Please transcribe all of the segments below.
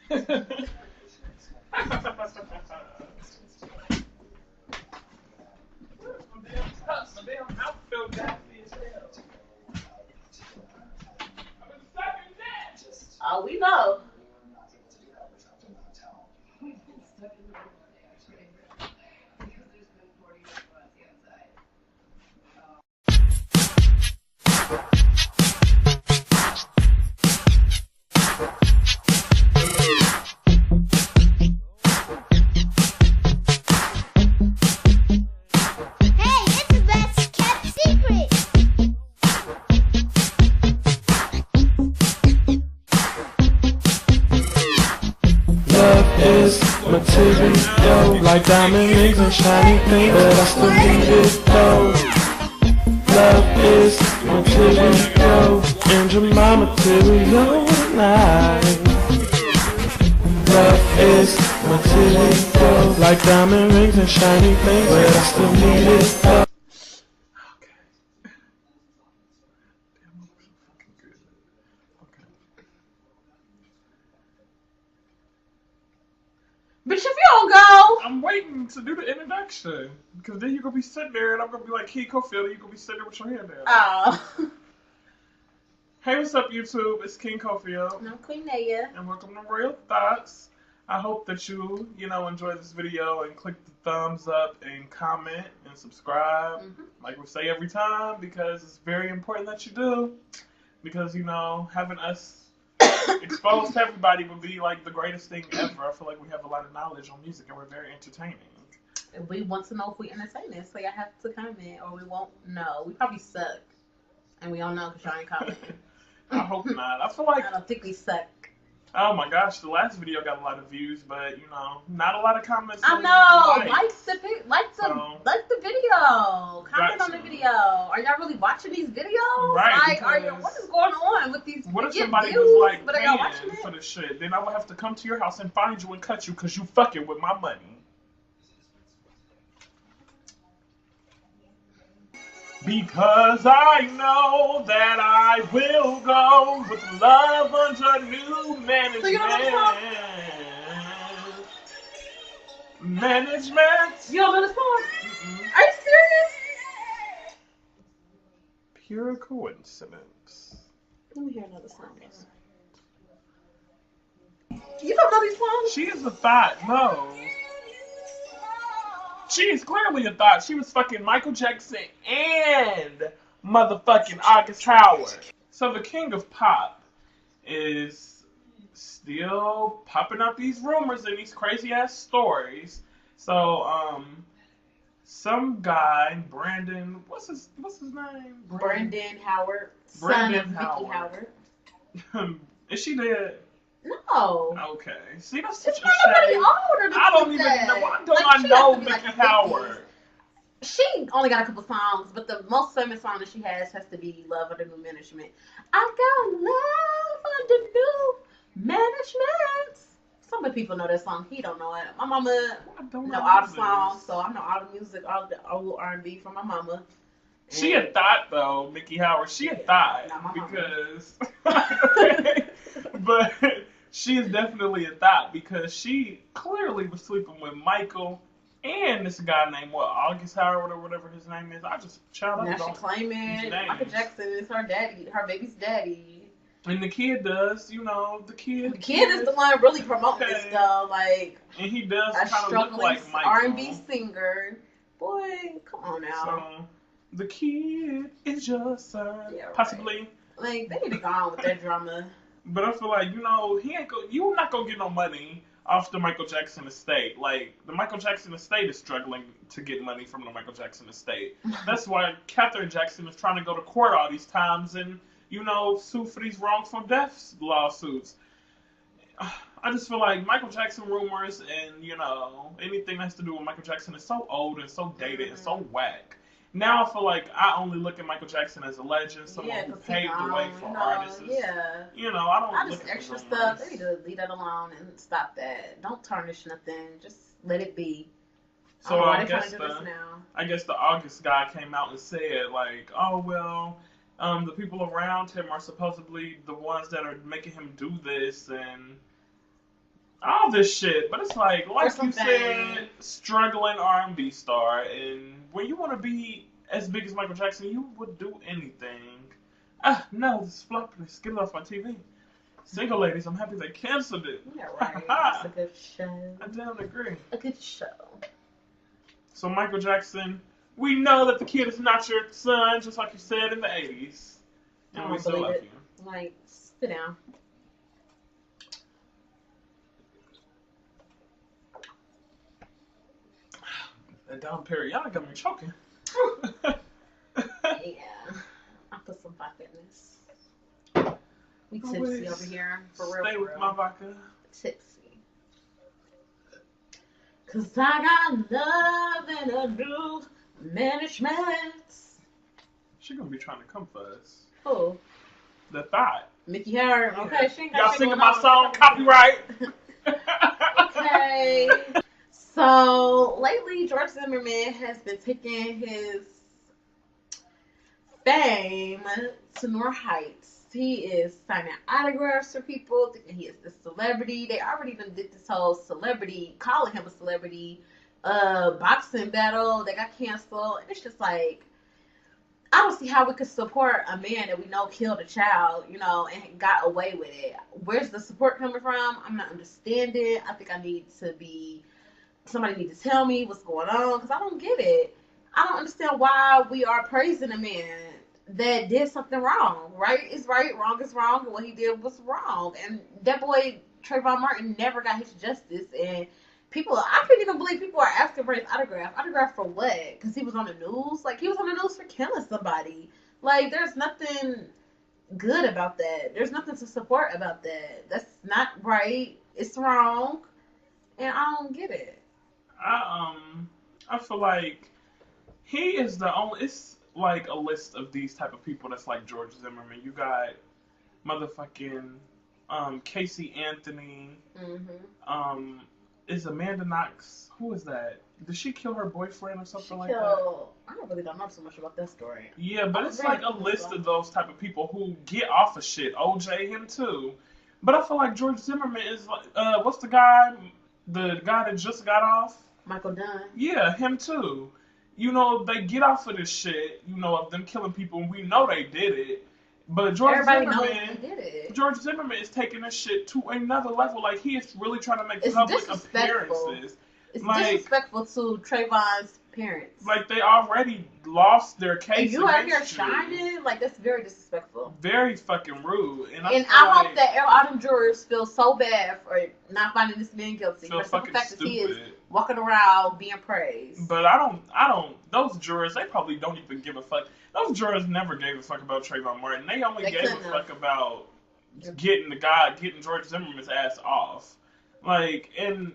Oh, we know. Hey, it's the best kept secret. Love is material, like diamond rings and shiny things, but I still need it though. Love is material, and you're my material tonight. Love is material, like diamond rings and shiny things, but I still need it though. Bitch, if you don't go. I'm waiting to do the introduction. Because then you're going to be sitting there and I'm going to be like Katy, and you're going to be sitting there with your hand down. Oh. Hey, what's up, YouTube? It's King Cofield. And I'm Queen Naya. And welcome to Real Thoughts. I hope that you enjoy this video and click the thumbs up and comment and subscribe. Like we say every time, because it's very important that you do. Because, having us exposed to everybody would be like the greatest thing ever. I feel like we have a lot of knowledge on music and we're very entertaining. We want to know if we entertaining, so y'all have to comment or we won't know. We probably suck. And we don't know because y'all ain't commenting. I hope not. I feel like I don't think we suck. Oh my gosh, the last video got a lot of views, but not a lot of comments. I know. Like the video. Comment on the video. Are y'all really watching these videos? Right. Like, what is going on with these? What if views? somebody was like But are y'all watching paying it? for the shit? Then I would have to come to your house and find you and cut you because you fucking with my money. Because I know that I will go with love under new management. So you don't know Management. You don't know the song? Are you serious? Pure coincidence. Let me hear another song. You don't know these songs? She is a thought. No. She is clearly a thought. She was fucking Michael Jackson and motherfucking August Howard. So the king of pop is still popping up these rumors and these crazy ass stories. So some guy, Brandon, what's his name? Brandon Howard, Brandon son of Mickey Howard. Is she dead? No. Okay. See, that's such It's a not nobody shame. older than I don't even know. Why don't I know Mickey Howard? She only got a couple songs, but the most famous song that she has to be Love Under New Management. I got love under new management. Some of the people know that song. He don't know it. My mama know all the songs, so I know all the music, all the old R&B from my mama. She a thought though, Mickey Howard. She a thought because, but she is definitely a thought because she clearly was sleeping with Michael and this guy named August Howard or whatever his name is. I just Now she claiming Michael Jackson is her daddy, her baby's daddy. And the kid does, the kid. The kid is the one really promoting this though, like. And he does a kind of look like Michael. R&B singer. Boy, come on now. So the kid is your son, possibly. Like they need to go on with that drama. But I feel like you're not gonna get no money off the Michael Jackson estate. Like the Michael Jackson estate is struggling to get money from the Michael Jackson estate. That's why Catherine Jackson is trying to go to court all these times and sue for these wrongful deaths lawsuits. I just feel like Michael Jackson rumors and anything that has to do with Michael Jackson is so old and so dated and so whack. Now I feel like I only look at Michael Jackson as a legend, someone who paved the way for artists. Yeah. I don't look at extra stuff. They need to leave that alone and stop that. Don't tarnish nothing. Just let it be. So I guess the August guy came out and said like, oh well, the people around him are supposedly the ones that are making him do this, and all this shit. But it's like you said, fame. struggling R&B star, and when you want to be as big as Michael Jackson, you would do anything. No, this is flopping. Let's get it off my TV. Single ladies, I'm happy they canceled it. Yeah, right. It's a good show. I don't agree. A good show. So Michael Jackson, we know that the kid is not your son, just like you said in the 80s. I And don't we still believe love it. you. Like, sit down. That Dom Perignon got me choking. Yeah. I'll put some vodka in this. We tipsy Always over here. For real. Stay for with real. my vodka. Tipsy. Cause I got love and a new management. She gonna be trying to come for us. Who? The thought. Mickey Hart. Okay, she ain't got Y'all shit singing going my on. song, copyright. Okay. So lately, George Zimmerman has been taking his fame to more heights. He is signing autographs for people, thinking he is the celebrity. They already done did this whole celebrity, calling him a celebrity, boxing battle that got canceled. And it's just like, I don't see how we could support a man that we know killed a child, you know, and got away with it. Where's the support coming from? I'm not understanding. I think somebody need to tell me what's going on, because I don't get it. I don't understand why we are praising a man that did something wrong. Right is right, wrong is wrong, and what he did was wrong. And that boy Trayvon Martin never got his justice, and I couldn't even believe people are asking for his autograph. Autograph for what? Because he was on the news? Like, he was on the news for killing somebody. Like, there's nothing good about that. There's nothing to support about that. That's not right. It's wrong. And I don't get it. I feel like he is the only. It's like a list of these type of people that's like George Zimmerman. You got motherfucking Casey Anthony. Mm-hmm. Is Amanda Knox? Who is that? Did she kill her boyfriend or something like that? I don't know so much about that story. Yeah, but it's like a list of those type of people who get off of shit. OJ, him too. But I feel like George Zimmerman is like, what's the guy? The guy that just got off? Michael Dunn. Yeah, him too. You know, they get off of this shit, you know, of them killing people, and we know they did it. But Everybody knows he did it. George Zimmerman is taking this shit to another level. Like, he is really trying to make It's public disrespectful. appearances. It's like, disrespectful to Trayvon's parents. Like, they already lost their case. And you out here shining? Like, that's very disrespectful. Very fucking rude. And I hope that all them jurors feel so bad for not finding this man guilty. Feel For the fact that stupid. he is walking around being praised. But I don't, those jurors, they probably don't even give a fuck. Those jurors never gave a fuck about Trayvon Martin. They only gave a fuck about getting George Zimmerman's ass off. Like, and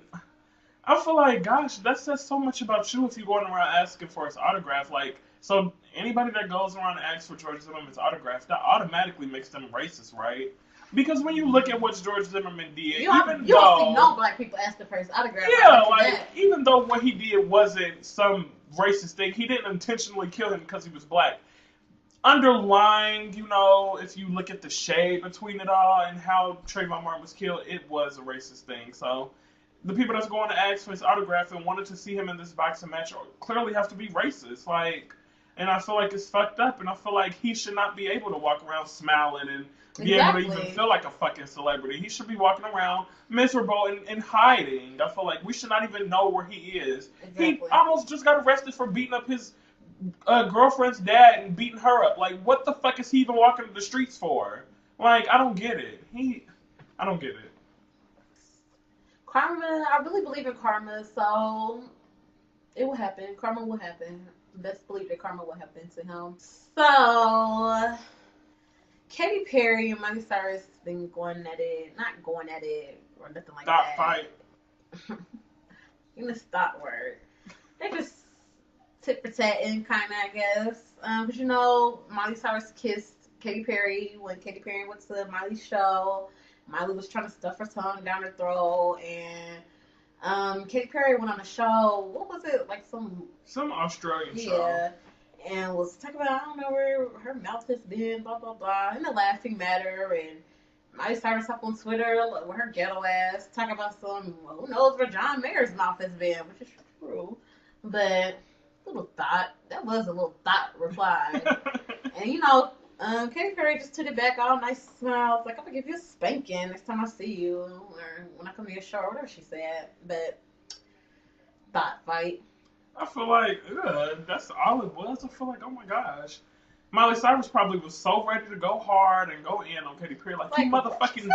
I feel like, gosh, that says so much about you if you're going around asking for his autograph. Like, so anybody that goes around and asks for George Zimmerman's autograph, that automatically makes them racist, right? Because when you look at what George Zimmerman did, you don't see no black people asking for his autograph. Yeah, like, even though what he did wasn't some racist thing, he didn't intentionally kill him because he was black. Underlying, you know, if you look at the shade between it all and how Trayvon Martin was killed, it was a racist thing. So the people that's going to ask for his autograph and wanted to see him in this boxing match clearly have to be racist. Like, and I feel like it's fucked up, and I feel like he should not be able to walk around smiling and be able to even feel like a fucking celebrity. He should be walking around miserable and hiding. I feel like we should not even know where he is. Exactly. He almost just got arrested for beating up his girlfriend's dad and beating her up. Like, what the fuck is he even walking the streets for? Like, I don't get it. I don't get it. Karma, I really believe in karma, so it will happen. Karma will happen. Best believe that karma will happen to him. So, Katy Perry and Miley Cyrus been going at it, not going at it or nothing like that. Stop fight. In the stop word. They just tit for tatting, kind of, I guess. But you know, Miley Cyrus kissed Katy Perry when Katy Perry went to Miley's show. Miley was trying to stuff her tongue down her throat, and Katy Perry went on a show. What was it? Like some Australian show. Yeah, and was talking about, I don't know where her mouth has been, blah blah blah, in a laughing matter, and Miley Cyrus up on Twitter with her ghetto ass talking about some, who knows where John Mayer's mouth has been, which is true. But that was a little thought reply. And Katy Perry just took it back all nice smiles, like, I'm gonna give you a spanking next time I see you, or when I come to your show, or whatever she said. But thought fight. I feel like, that's all it was. I feel like, oh my gosh. Miley Cyrus probably was so ready to go hard and go in on Katy Perry. Like, you motherfucking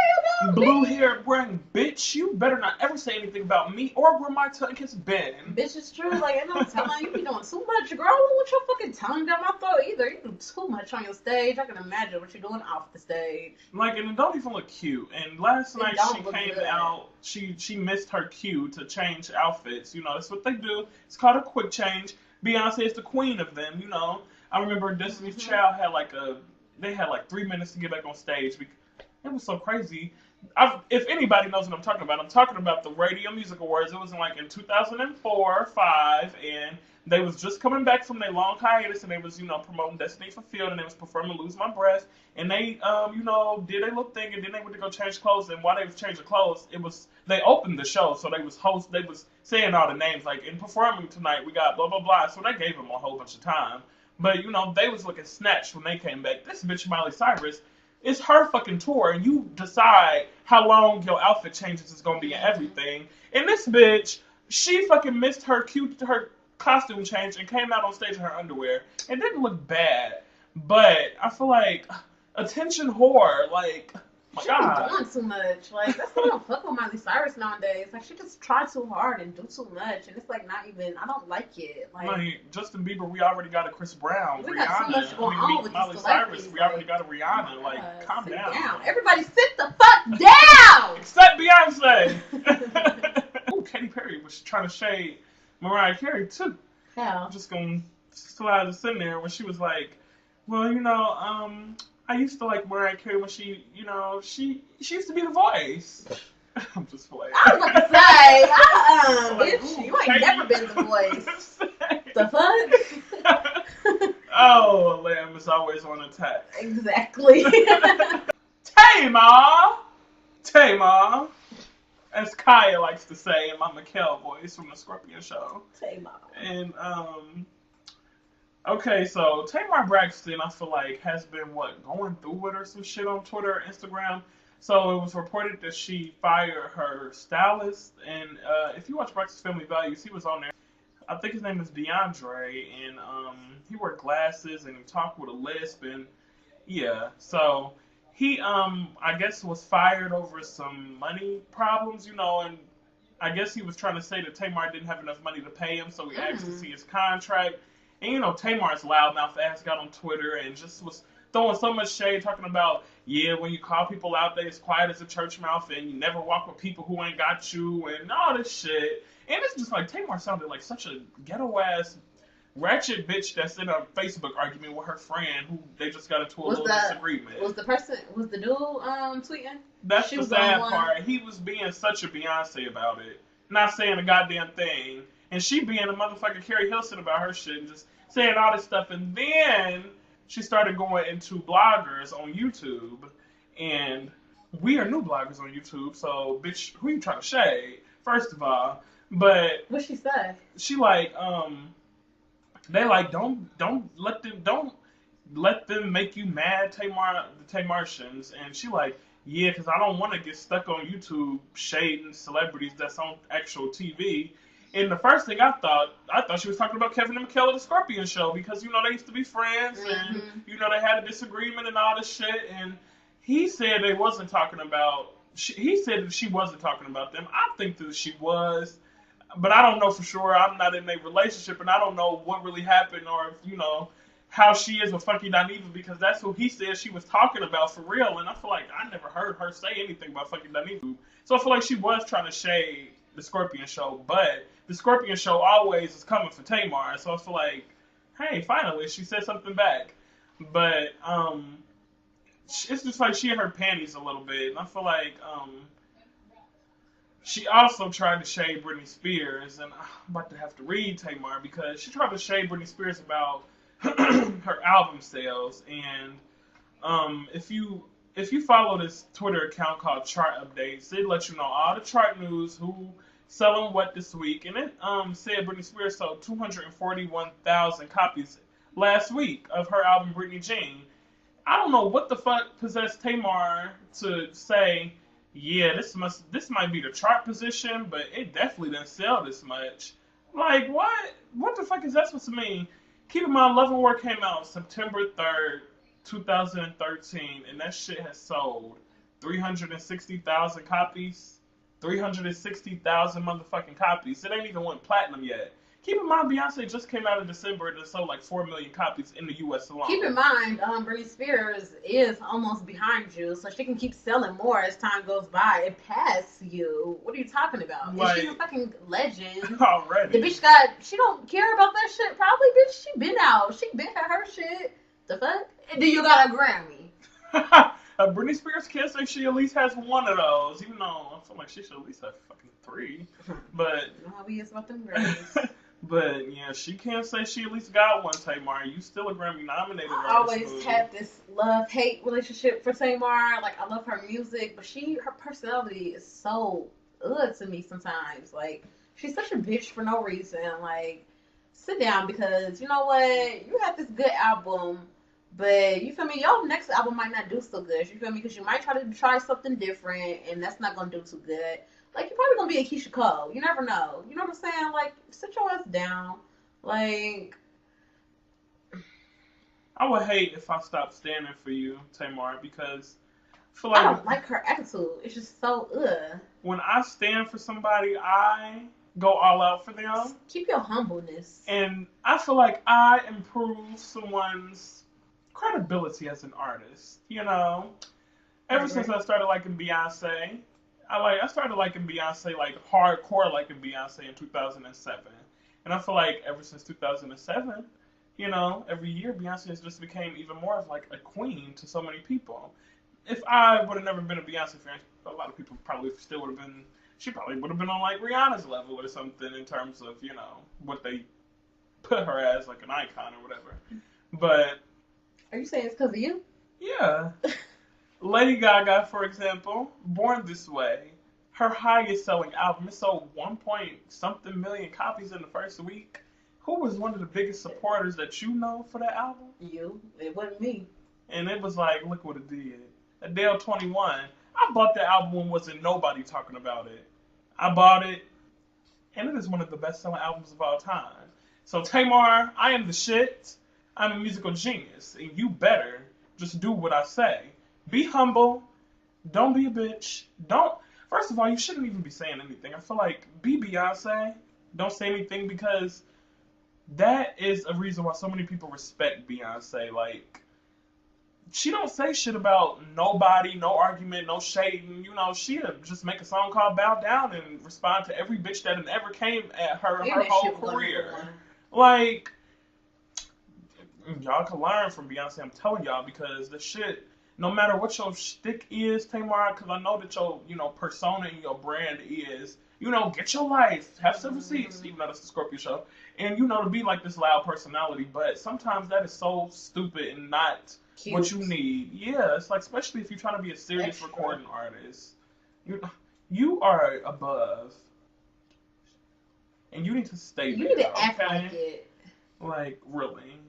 blue-haired wearing bitch, you better not ever say anything about me or where my tongue has been. Bitch, it's true. Like, I'm telling you, be doing too much. Girl, I don't want your fucking tongue down my throat either. You do too much on your stage. I can imagine what you're doing off the stage. Like, and it don't even look cute. And last night she came out, she missed her cue to change outfits. That's what they do. It's called a quick change. Beyonce is the queen of them, I remember Destiny's Child had like 3 minutes to get back on stage. It was so crazy. If anybody knows what I'm talking about the Radio Music Awards. It was in 2004 or 5, and they was just coming back from their long hiatus, and they was, promoting Destiny Fulfilled, and they was performing Lose My Breath, and they, did a little thing, and then they went to go change clothes, and while they was changing clothes, they opened the show, so they was saying all the names, like, in performing tonight, we got blah, blah, blah, so they gave them a whole bunch of time. But, they was looking snatched when they came back. This bitch, Miley Cyrus, it's her fucking tour, and you decide how long your outfit changes is going to be and everything. And this bitch, she fucking missed her her costume change and came out on stage in her underwear. It didn't look bad, but I feel like attention whore, like, my God. She's doing too much. Like, that's why I don't fuck with Miley Cyrus nowadays. Like, she just try too hard and do too much, and it's like not even. I don't like it. Like Justin Bieber, we already got a Chris Brown. We Rihanna. got so much going on with Miley Cyrus, we already got a Rihanna. Like, calm down. Everybody, sit the fuck down. Except Beyonce. Oh, Katy Perry was trying to shade Mariah Carey too. How? I'm just gonna slide this in there when she was like, well, I used to like Mariah Carey when she used to be the voice. I'm just playing. I was about to say, bitch, you ain't never been the voice. The fuck? Oh, a lamb is always on attack. Exactly. Tamar, as Kaya likes to say in my Mikkel voice from the Scorpion Show. Tamar. And okay, so Tamar Braxton, I feel like, has been, going through it or some shit on Twitter or Instagram. So it was reported that she fired her stylist. And if you watch Breakfast Family Values, he was on there. I think his name is DeAndre. And he wore glasses and he talked with a lisp. And yeah, so he, I guess, was fired over some money problems, and I guess he was trying to say that Tamar didn't have enough money to pay him. So he asked to see his contract. And, Tamar's loudmouth ass got on Twitter and just was throwing so much shade, talking about, when you call people out there, it's quiet as a church mouth, and you never walk with people who ain't got you, and all this shit. And it's just like, Tamar sounded like such a ghetto-ass, ratchet bitch that's in a Facebook argument with her friend, who they just got into a little disagreement. Was the dude tweeting? That's the sad part. He was being such a Beyonce about it, not saying a goddamn thing. And she being a motherfucking Carrie Hilson about her shit and just saying all this stuff. And then she started going into bloggers on YouTube. And we are new bloggers on YouTube. So, bitch, who you trying to shade? First of all. But what'd she say? She like, they like, don't let them make you mad, the Tamartians. And she like, yeah, because I don't want to get stuck on YouTube shading celebrities that's on actual TV. And the first thing I thought she was talking about Kevin and McKellar, the Scorpion Show, because, they used to be friends, and, they had a disagreement and all this shit, and he said they wasn't talking about, he said that she wasn't talking about them. I think that she was, but I don't know for sure. I'm not in a relationship, and I don't know what really happened, or, how she is with Funky Dineva, because that's who he said she was talking about for real, and I feel like I never heard her say anything about Funky Dineva. So I feel like she was trying to shade the Scorpion Show, but the Scorpion Show always is coming for Tamar, so I feel like, hey, finally, she said something back. But, it's just like she in her panties a little bit, and I feel like, she also tried to shade Britney Spears, and I'm about to have to read Tamar, because she tried to shade Britney Spears about her album sales, and, if you follow this Twitter account called Chart Updates, they let you know all the chart news, who selling what this week, and it said Britney Spears sold 241,000 copies last week of her album Britney Jean. I don't know what the fuck possessed Tamar to say, yeah, this might be the chart position, but it definitely didn't sell this much. Like, what? What the fuck is that supposed to mean? Keep in mind, Love and War came out September 3rd, 2013, and that shit has sold 360,000 copies. 360,000 motherfucking copies. It ain't even went platinum yet. Keep in mind, Beyonce just came out in December and it sold like 4 million copies in the U.S. alone. Keep in mind, Britney Spears is almost behind you, so she can keep selling more as time goes by. It passed you. What are you talking about? Like, she's a fucking legend. Already. The bitch she don't care about that shit. Probably, bitch, she been out. She been had her shit. The fuck? And then you got a Grammy. Britney Spears can't say she at least has one of those, even though I feel like she should at least have fucking 3. But you know how we is about them Grammys. But yeah, she can't say she at least got one, Tamar. You still a Grammy nominated artist. I always had this love-hate relationship for Tamar. Like, I love her music, but her personality is so to me sometimes. Like, she's such a bitch for no reason. Like, sit down, because you know what? You had this good album, but you feel me? Your next album might not do so good. You feel me? Because you might try something different, and that's not gonna do too good. Like, you're probably gonna be a Keisha Cole. You never know. You know what I'm saying? Like, sit your ass down. Like, I would hate if I stopped standing for you, Tamar, because I feel like I don't like her attitude. It's just so when I stand for somebody, I go all out for them. Keep your humbleness. And I feel like I improve someone's credibility as an artist. You know, ever since I started liking Beyonce. I started liking Beyonce, like hardcore liking Beyonce in 2007. And I feel like ever since 2007, you know, every year Beyonce has just became even more of like a queen to so many people. If I would have never been a Beyonce fan, a lot of people probably still would have been, she probably would have been on like Rihanna's level or something in terms of, you know, what they put her as, like an icon or whatever. But. Are you saying it's because of you? Yeah. Lady Gaga, for example, Born This Way, her highest selling album, it sold 1-point-something million copies in the first week. Who was one of the biggest supporters that you know for that album? You. It wasn't me. And it was like, look what it did. Adele 21. I bought that album when wasn't nobody talking about it. I bought it, and it is one of the best selling albums of all time. So Tamar, I am the shit. I'm a musical genius, and you better just do what I say. Be humble. Don't be a bitch. First of all, you shouldn't even be saying anything. I feel like be Beyonce. Don't say anything, because that is a reason why so many people respect Beyonce. Like, she don't say shit about nobody, no argument, no shading. You know, she'll just make a song called Bow Down and respond to every bitch that ever came at her whole career. Like, y'all can learn from Beyonce, I'm telling y'all, because the shit, no matter what your shtick is, Tamar, because I know that your, you know, persona and your brand is, you know, get your life, have some receipts, even though that's the Scorpio show, and, you know, to be like this loud personality, but sometimes that is so stupid and not cute. What you need. Yeah, it's like, especially if you're trying to be a serious recording artist. You are above, and you need to stay there. You need to act like it. Like, really.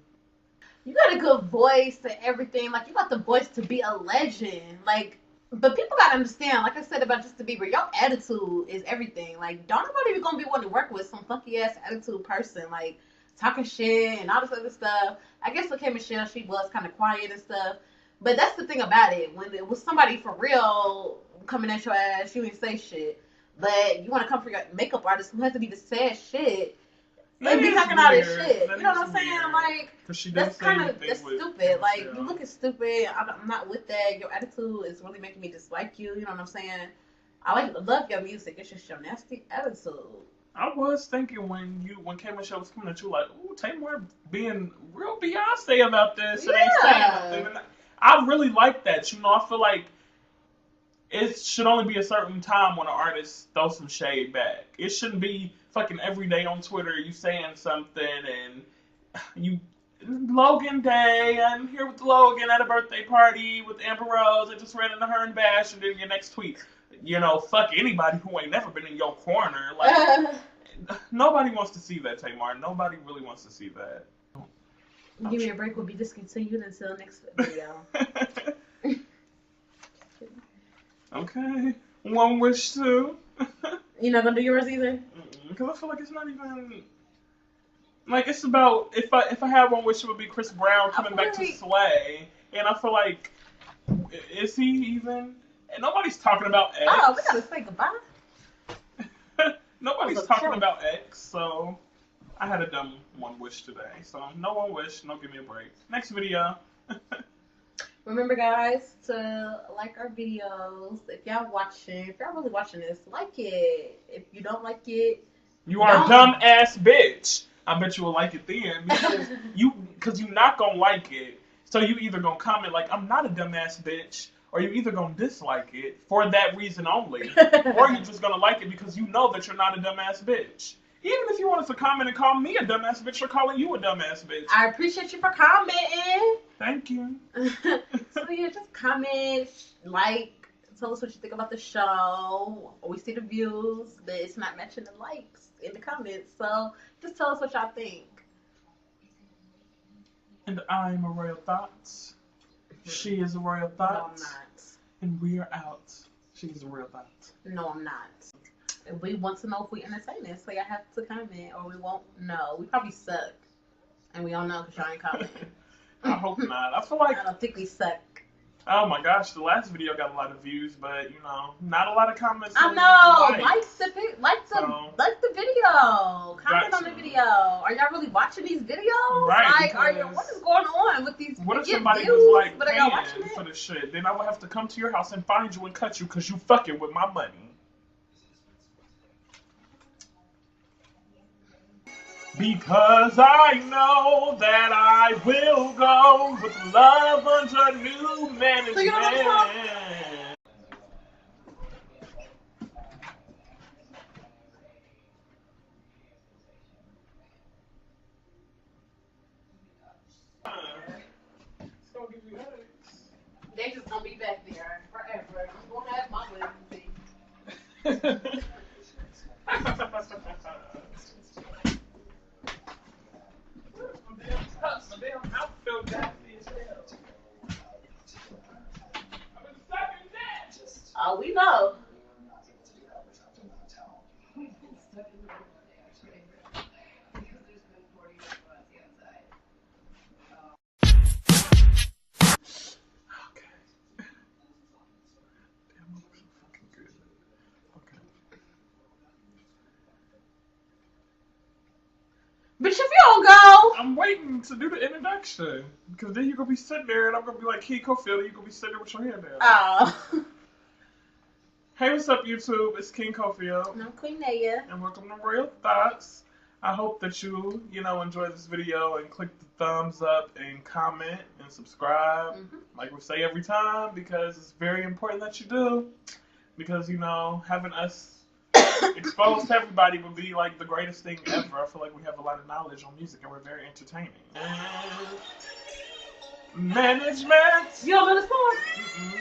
You got a good voice and everything. Like, you got the voice to be a legend. Like, but people gotta understand, like I said about Justin Bieber, your attitude is everything. Like, don't nobody be gonna be wanting to work with some funky ass attitude person, like talking shit and all this other stuff. I guess with K Michelle, she was kind of quiet and stuff. But that's the thing about it. When it was somebody for real coming at your ass, you didn't say shit. But you want to come for your makeup artist who has to be the sad shit. They be talking all this shit. You know what I'm saying? Like, that's stupid. Like, you looking stupid. I'm not with that. Your attitude is really making me dislike you. You know what I'm saying? I love your music. It's just your nasty attitude. I was thinking when K Michelle was coming at you, like, ooh, Tamar being real Beyonce about this. Yeah. It ain't saying nothing. I really like that. You know, I feel like it should only be a certain time when an artist throws some shade back. It shouldn't be fucking every day on Twitter you saying something and you Logan Day. I'm here with Logan at a birthday party with Amber Rose. I just ran into her and Bash, and then your next tweet, you know, fuck anybody who ain't never been in your corner. Like, nobody wants to see that, Tamar. Nobody really wants to see that. Give Me a Break will be discontinued until next video. Okay. One wish too. You not gonna do yours either? Because I feel like it's not even like it's about if I had one wish, it would be Chris Brown coming back to Slay, and I feel like is he even? And nobody's talking about X. Oh, we gotta say goodbye. Nobody's talking about X, so I had a dumb one wish today. So no one wish, no give me a break. Next video. Remember, guys, to like our videos. If y'all really watching this, like it. If you don't like it, you are a dumb ass bitch. I bet you will like it then because you're not gonna like it. So you either gonna comment like I'm not a dumb ass bitch, or you either gonna dislike it for that reason only, or you're just gonna like it because you know that you're not a dumb ass bitch. Even if you wanted to comment and call me a dumbass bitch, or calling you a dumbass bitch. I appreciate you for commenting. Thank you. So yeah, just comment, like, tell us what you think about the show. We see the views, but it's not matching the likes in the comments. So just tell us what y'all think. And I'm a Royal Thoughts. She is a Royal Thoughts. No, I'm not. And we are out. She is a Royal Thoughts. No, I'm not. We want to know if we entertaining, so y'all have to comment, or we won't know. We probably suck, and we don't know because y'all ain't commenting. I hope not. I feel like I don't think we suck. Oh my gosh, the last video got a lot of views, but you know, not a lot of comments. I know. Like the video. Comment on the video. Are y'all really watching these videos? Right. Like, what is going on with these? What if somebody was like paying for the shit? Then I would have to come to your house and find you and cut you because you fucking with my money. Because I know that I will go with love under new management. So you don't want They just gonna be back there forever. I'm gonna have my legacy. Oh, we know. But if you don't go, I'm waiting to do the introduction because then you're gonna be sitting there and I'm gonna be like Key Cofield and you're gonna be sitting there with your hand down. oh. Hey, what's up, YouTube? It's King Cofield. And I'm Queen Naya. And welcome to Royal Thoughts. I hope that you enjoy this video and click the thumbs up and comment and subscribe, like we say every time, because it's very important that you do. Because, having us exposed to everybody would be like the greatest thing ever. I feel like we have a lot of knowledge on music and we're very entertaining. Management. You don't know the song?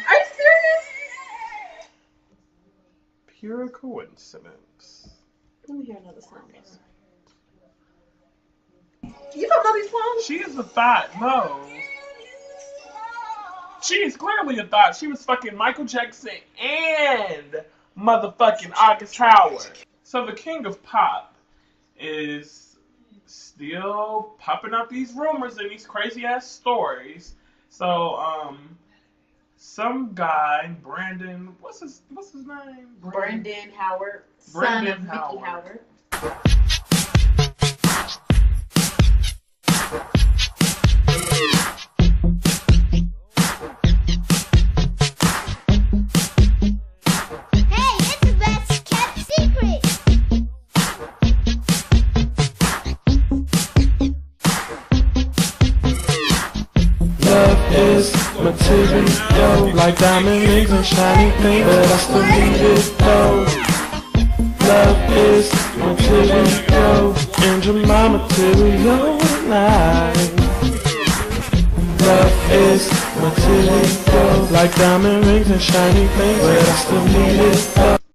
Are you serious? Pure coincidence. Let me hear another song. You don't know these songs? She is a thought. No. She is clearly a thought. She was fucking Michael Jackson and motherfucking August Howard. So the king of pop is still popping up these rumors and these crazy ass stories. So some guy, Brandon, what's his name? Brandon Howard. Brandon son of Mickey Howard. Material, like diamond rings and shiny things, but I still need it though. Love is material, and you're my material life. go. Like diamond rings and shiny things, but I still need it though.